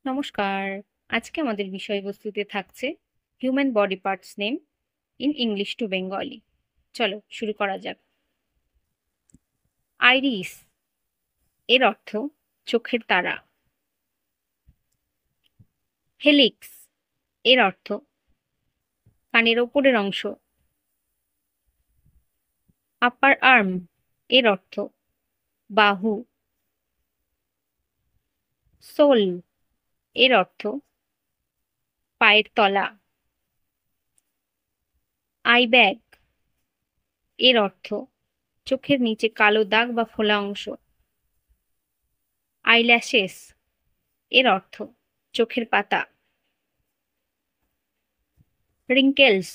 নমস্কার। আজকে আমাদের বিষয়বস্তুতে থাকছে human body parts name in English to Bengali. চলো শুরু করা যাক। আইরিস এর অর্থ চোখের তারা। হেলিক্স এর অর্থ কানের ওপরের অংশ। আপার আর্ম এর অর্থ বাহু। সোল এর অর্থ পায়ের তলা। আই ব্যাগ এর অর্থ চোখের নিচে কালো দাগ বা ফোলা অংশ। আইল্যাশেস এর অর্থ চোখের পাতা। রিঙ্কেলস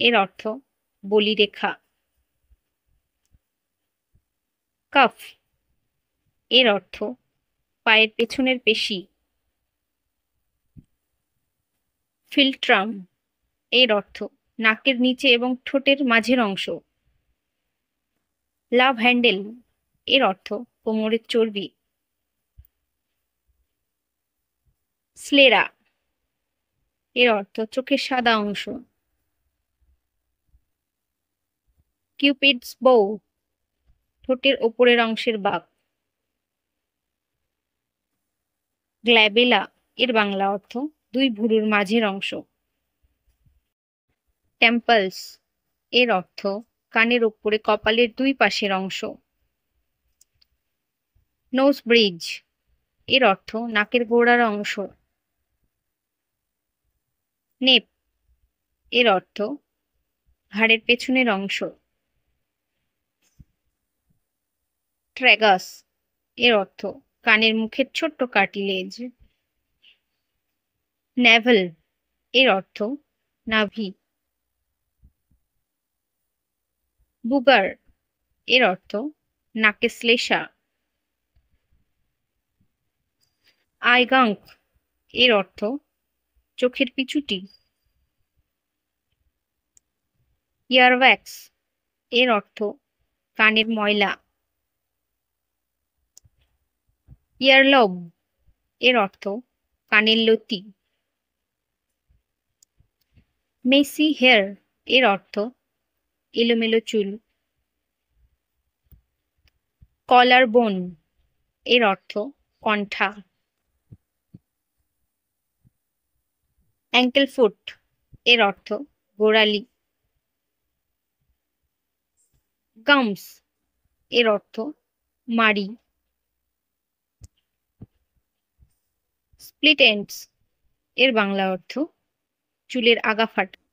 এর অর্থ বলিরেখা। কাফ এর অর্থ পায়ের পেছনের পেশি। ফিলট্রাম এর অর্থ নাকের নিচে এবং ঠোঁটের মাঝের অংশ। লাভ হ্যান্ডেল এর অর্থ কোমরের চর্বি। স্লেরা এর অর্থ চোখের সাদা অংশ। কিউপিডস বউ ঠোঁটের ওপরের অংশের বাঁক। গ্ল্যাবেলা এর বাংলা অর্থ দুই ভুরুর মাঝের অংশ। টেম্পলস এর অর্থ কানের ওপরে কপালের দুই পাশের অংশ। নোজ ব্রিজ এর অর্থ নাকের গোড়ার অংশ। নেপ এর অর্থ ঘাড়ের পেছনের অংশ। ট্র্যাগাস এর অর্থ কানের মুখের ছোট্ট কার্টিলেজ। ন্যাভেল এর অর্থ নাভি। বুগার এর অর্থ নাকের শ্লেষা। আইগাঙ্ক এর অর্থ চোখের পিছুটি। ইয়ারওয়্যাক্স এর অর্থ কানের ময়লা। ইয়ারলব এর অর্থ কানের লতি। মেসি হেয়ার এর অর্থ এলোমেলো চুল। কলার বোন এর অর্থ কণ্ঠা। অ্যাঙ্কেল ফুট এর অর্থ গোড়ালি। গামস এর অর্থ মাড়ি। স্প্লিট এন্ডস এর বাংলা অর্থ চুলের আগা ফাটা।